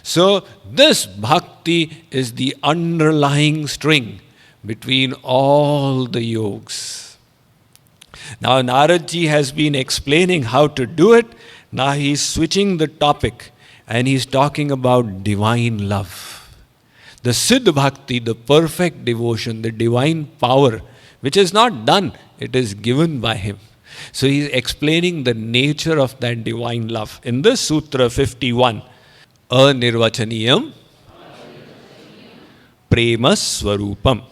So this bhakti is the underlying string between all the yogs. Now Narad ji has been explaining how to do it. Now he's switching the topic and he's talking about divine love. The Siddha Bhakti, the perfect devotion, the divine power, which is not done, it is given by him. So he's explaining the nature of that divine love. In this Sutra 51, anirvachaniyam, premasvarupam.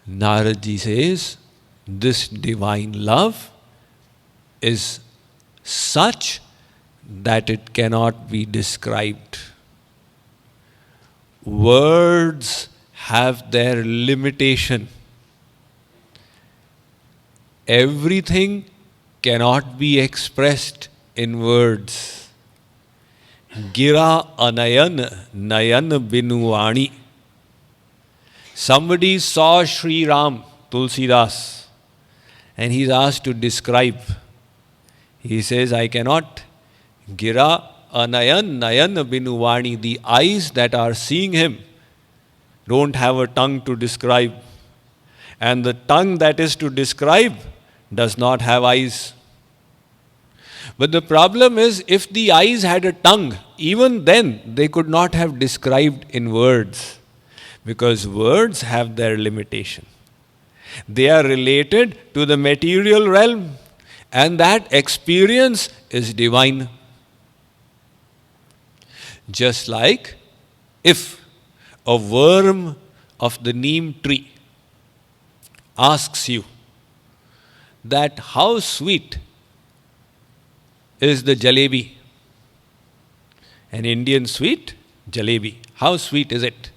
Narad ji says, this divine love is such that it cannot be described. Words have their limitation. Everything cannot be expressed in words. Gira anayan nayan binuvani. Somebody saw Sri Ram, Tulsidas, and he's asked to describe. He says, I cannot. Gira anayan nayan binuvani. The eyes that are seeing him don't have a tongue to describe. And the tongue that is to describe does not have eyes. But the problem is, if the eyes had a tongue, even then they could not have described in words, because words have their limitation. They are related to the material realm, and that experience is divine. Just like if a worm of the neem tree asks you that how sweet is the jalebi, an Indian sweet, jalebi, how sweet is it?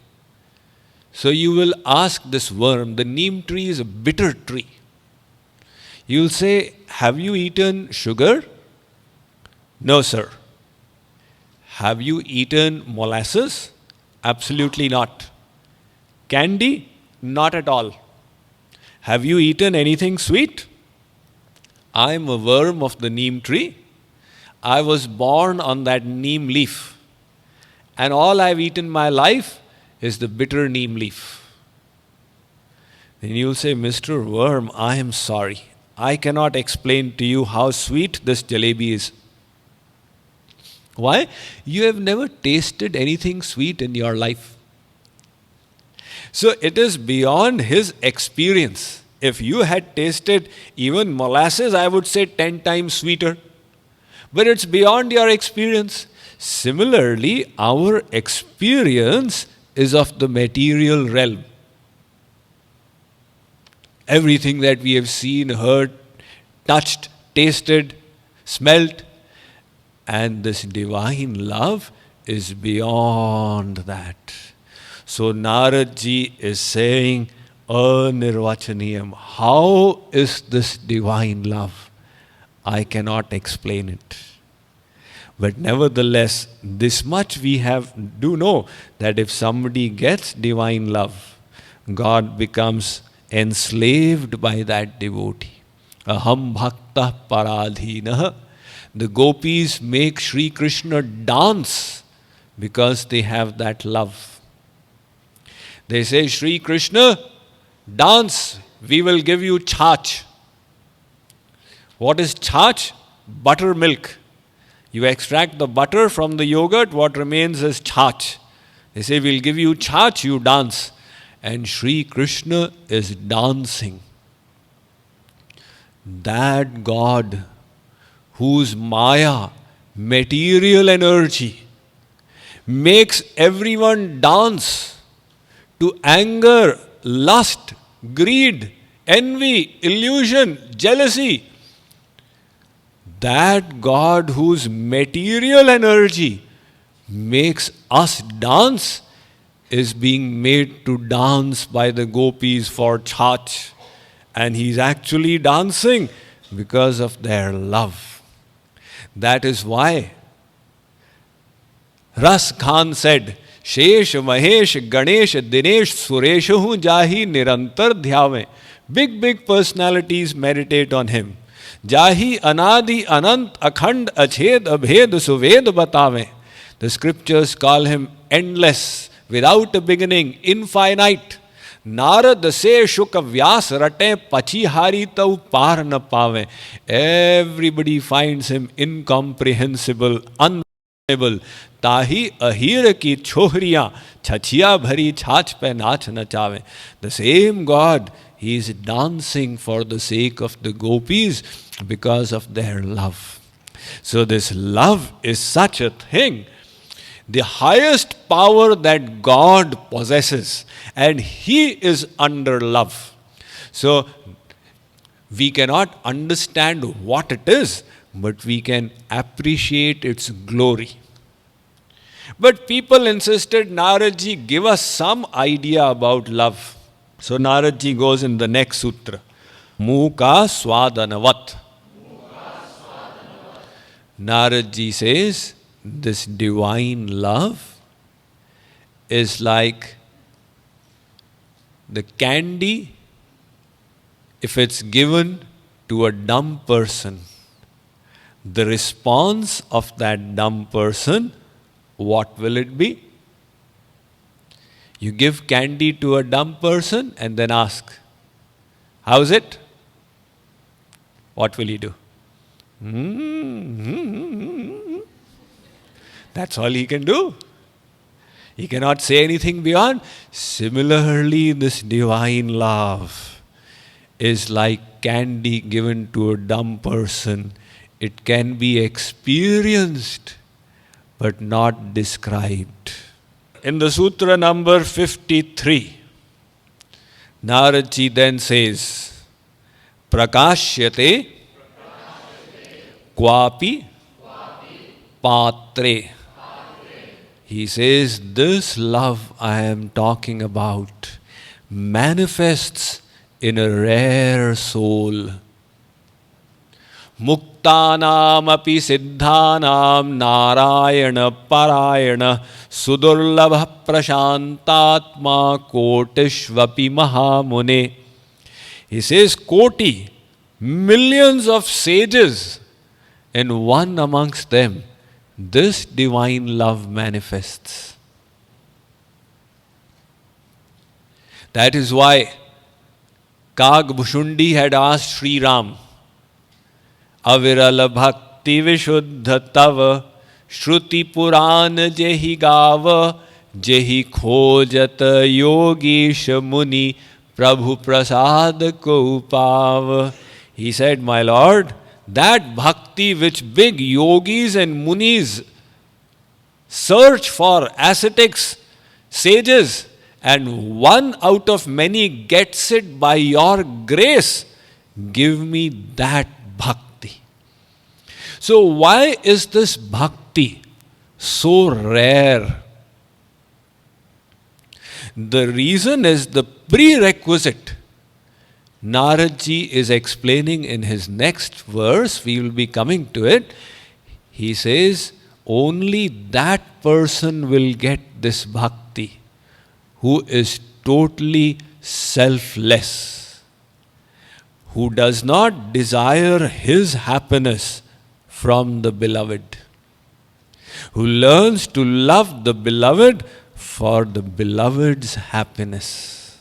So you will ask this worm, the neem tree is a bitter tree. You will say, have you eaten sugar? No, sir. Have you eaten molasses? Absolutely not. Candy? Not at all. Have you eaten anything sweet? I am a worm of the neem tree. I was born on that neem leaf. And all I've eaten in my life is the bitter neem leaf. Then you'll say, Mr. Worm, I am sorry. I cannot explain to you how sweet this jalebi is. Why? You have never tasted anything sweet in your life. So it is beyond his experience. If you had tasted even molasses, I would say 10 times sweeter. But it's beyond your experience. Similarly, our experience is of the material realm. Everything that we have seen, heard, touched, tasted, smelt, and this divine love is beyond that. So Narad ji is saying, anirvachaniyam. How is this divine love? I cannot explain it. But nevertheless, this much we do know, that if somebody gets divine love, God becomes enslaved by that devotee. Aham bhakta paradhinaha. The gopis make Sri Krishna dance because they have that love. They say, Sri Krishna, dance, we will give you chach. What is chach? Buttermilk. You extract the butter from the yogurt, what remains is chach. They say, we'll give you chach, you dance. And Sri Krishna is dancing. That God, whose maya, material energy, makes everyone dance to anger, lust, greed, envy, illusion, jealousy. That God whose material energy makes us dance is being made to dance by the gopis for chach. And he's actually dancing because of their love. That is why Ras Khan said, Shesh, Mahesh, Ganesh, Dinesh, Sureshahu Jahi Nirantar Dhyave. Big personalities meditate on him. Jahi anadi anant akhand ached abhed suved batave. The scriptures call him endless, without a beginning, infinite. Narad se shuka vyas rate pachi hari tau par na pave. Everybody finds him incomprehensible, unbelievable. Tahi ahir ki chohriya chachia bhari chach pe nach nachave. The same God, he is dancing for the sake of the gopis because of their love. So this love is such a thing, the highest power that God possesses, and he is under love. So we cannot understand what it is, but we can appreciate its glory. But people insisted, Naradji, give us some idea about love. So Naradji goes in the next sutra, mukasvadanavat. Naradji says, this divine love is like the candy if it's given to a dumb person. The response of that dumb person, what will it be? You give candy to a dumb person and then ask, how's it? What will he do? That's all he can do. He cannot say anything beyond. Similarly, this divine love is like candy given to a dumb person. It can be experienced, but not described. In the sutra number 53, Naradji then says, prakashate kvapi patre. He says, this love I am talking about manifests in a rare soul. Muktanam api siddhanam narayana parayana sudurlabha prashantatma kotishvapi mahamune. He says, koti, millions of sages, and one amongst them, this divine love manifests. That is why Kagbhushundi had asked Sri Ram, Avirala bhakti vishuddha tava shruti puran jehi gava jehi khojat yogish muni prabhu prasad ko upava. He said, my Lord, that bhakti which big yogis and munis search for, ascetics, sages, and one out of many gets it by your grace, give me that bhakti. So why is this bhakti so rare? The reason is the prerequisite. Naradji is explaining in his next verse, we will be coming to it. He says, only that person will get this bhakti who is totally selfless, who does not desire his happiness from the beloved, who learns to love the beloved for the beloved's happiness.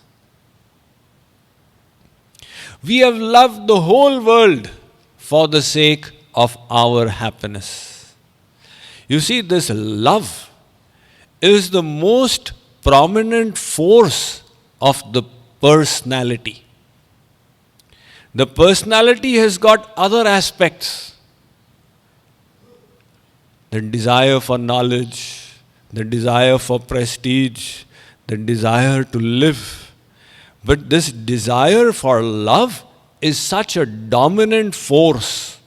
We have loved the whole world for the sake of our happiness. You see, this love is the most prominent force of the personality. The personality has got other aspects. The desire for knowledge, the desire for prestige, the desire to live. But this desire for love is such a dominant force.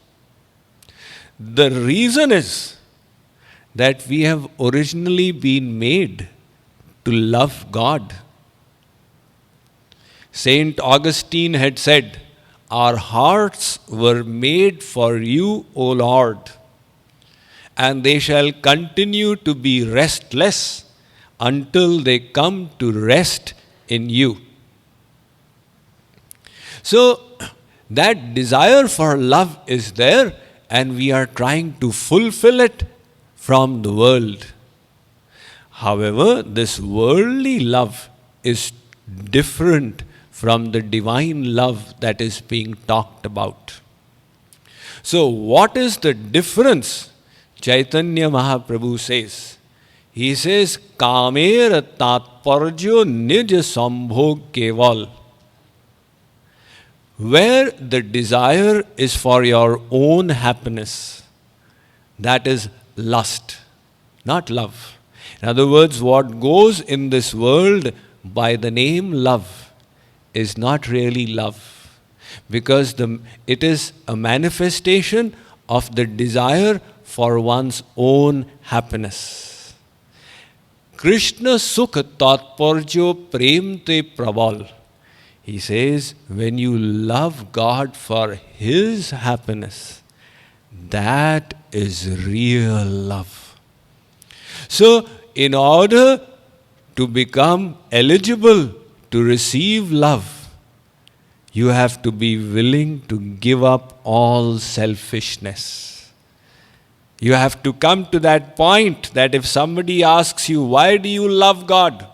The reason is that we have originally been made to love God. Saint Augustine had said, our hearts were made for you, O Lord, and they shall continue to be restless until they come to rest in you. So, That desire for love is there, and we are trying to fulfill it from the world. However, this worldly love is different from the divine love that is being talked about. So, what is the difference? Chaitanya Mahaprabhu says, he says, Kamer tatparjo nij sambhog keval. Where the desire is for your own happiness, that is lust, not love. In other words, what goes in this world by the name love is not really love, because it is a manifestation of the desire for one's own happiness. Krishna sukha tatparjo prem te prabal. He says, when you love God for His happiness, that is real love. So, in order to become eligible to receive love, you have to be willing to give up all selfishness. You have to come to that point that if somebody asks you, why do you love God?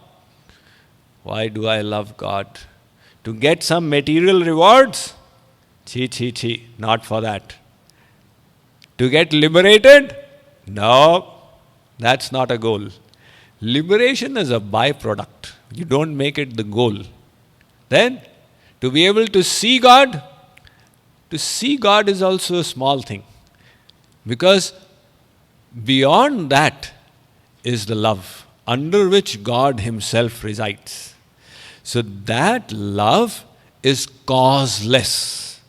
Why do I love God? To get some material rewards? Chi, not for that. To get liberated? No, that's not a goal. Liberation is a byproduct. You don't make it the goal. Then, to be able to see God is also a small thing. Because beyond that is the love under which God Himself resides. So that love is causeless.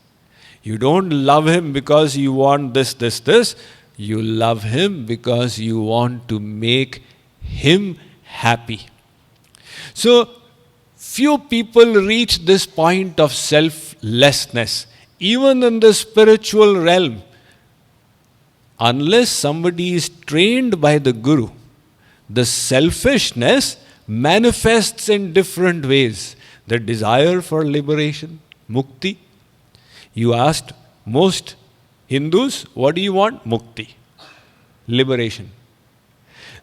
You don't love Him because you want this. You love Him because you want to make Him happy. So, few people reach this point of selflessness, even in the spiritual realm, unless somebody is trained by the Guru. The selfishness manifests in different ways. The desire for liberation, mukti. You asked most Hindus, what do you want? Mukti, liberation.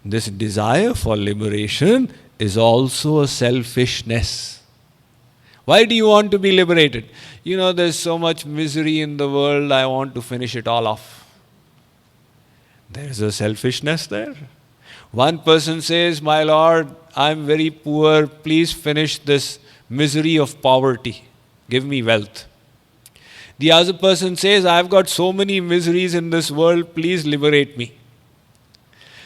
This desire for liberation is also a selfishness. Why do you want to be liberated? There's so much misery in the world, I want to finish it all off. There's a selfishness there. One person says, my Lord, I'm very poor, please finish this misery of poverty. Give me wealth. The other person says, I've got so many miseries in this world, please liberate me.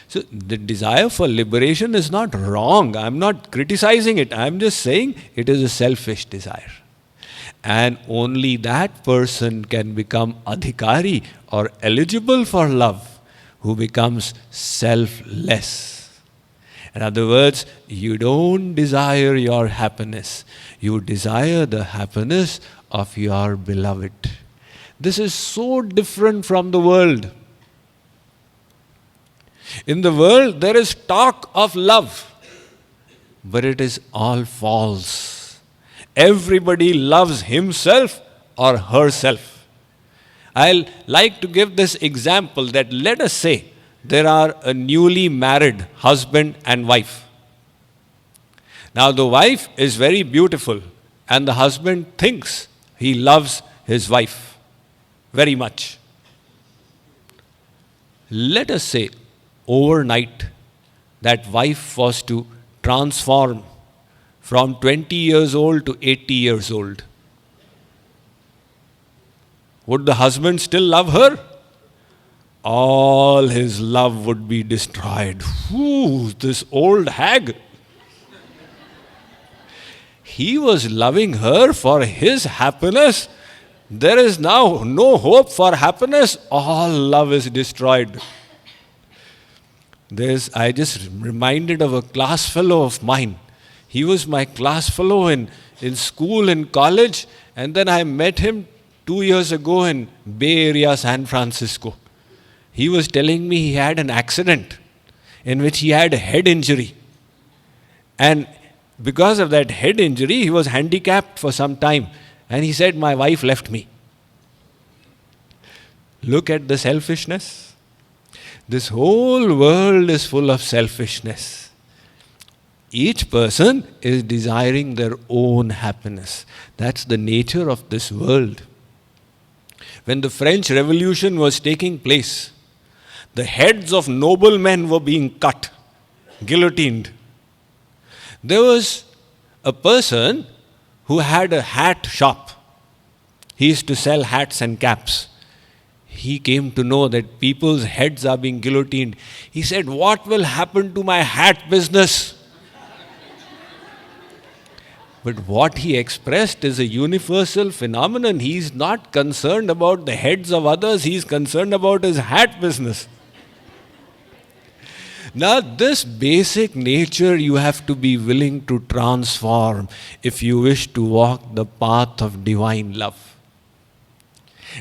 So the desire for liberation is not wrong. I'm not criticizing it. I'm just saying it is a selfish desire. And only that person can become adhikari or eligible for love who becomes selfless. In other words, you don't desire your happiness. You desire the happiness of your beloved. This is so different from the world. In the world, there is talk of love, but it is all false. Everybody loves himself or herself. I'll like to give this example that let us say there are a newly married husband and wife. Now the wife is very beautiful and the husband thinks he loves his wife very much. Let us say overnight that wife was to transform from 20 years old to 80 years old. Would the husband still love her? All his love would be destroyed. Whew, this old hag. He was loving her for his happiness. There is now no hope for happiness. All love is destroyed. I just reminded of a class fellow of mine. He was my class fellow in school and college, and then I met him 2 years ago in Bay Area, San Francisco. He was telling me he had an accident in which he had a head injury. And because of that head injury, he was handicapped for some time. And he said, my wife left me. Look at the selfishness. This whole world is full of selfishness. Each person is desiring their own happiness. That's the nature of this world. When the French Revolution was taking place, the heads of noblemen were being cut, guillotined. There was a person who had a hat shop. He used to sell hats and caps. He came to know that people's heads are being guillotined. He said, "What will happen to my hat business?" But what he expressed is a universal phenomenon. He is not concerned about the heads of others. He is concerned about his hat business. Now, this basic nature you have to be willing to transform if you wish to walk the path of divine love.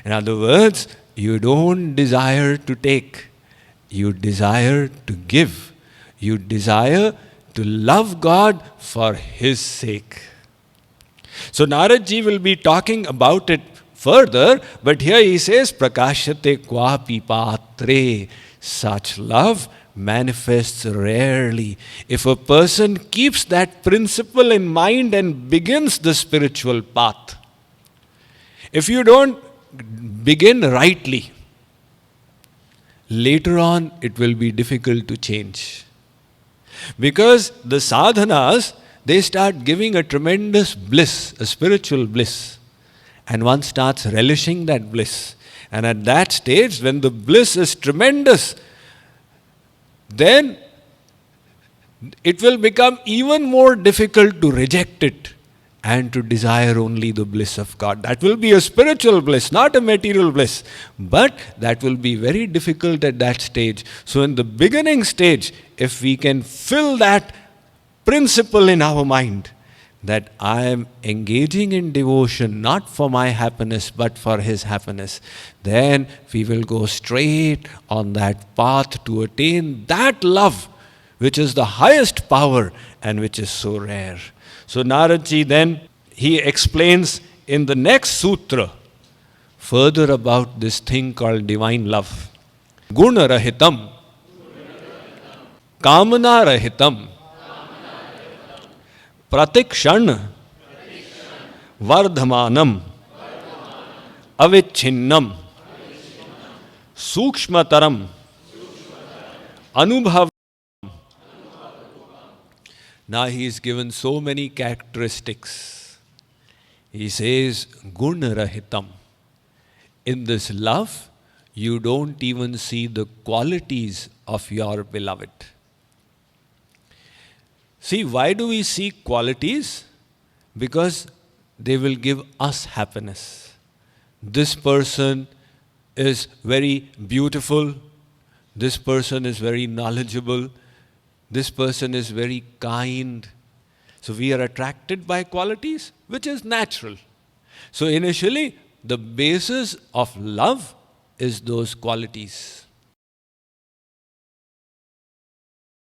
In other words, you don't desire to take. You desire to give. You desire to love God for His sake. So Narad ji will be talking about it further, but here he says, prakashate kvapi patre. Such love manifests rarely. If a person keeps that principle in mind and begins the spiritual path, if you don't begin rightly, later on it will be difficult to change. Because the sadhanas, they start giving a tremendous bliss, a spiritual bliss. And one starts relishing that bliss. And at that stage, when the bliss is tremendous, then it will become even more difficult to reject it and to desire only the bliss of God. That will be a spiritual bliss, not a material bliss. But that will be very difficult at that stage. So in the beginning stage, if we can fill that principle in our mind, that I am engaging in devotion not for my happiness but for His happiness, then we will go straight on that path to attain that love which is the highest power and which is so rare. So Narad ji then, he explains in the next sutra further about this thing called divine love. Guna rahitam, kamana rahitam, pratikshan vardhamanam avichinnam sukshmataram anubhav. Now he is given so many characteristics. He says, guna rahitam. In this love, you don't even see the qualities of your beloved. See, why do we seek qualities? Because they will give us happiness. This person is very beautiful. This person is very knowledgeable. This person is very kind. So we are attracted by qualities, which is natural. So initially, the basis of love is those qualities.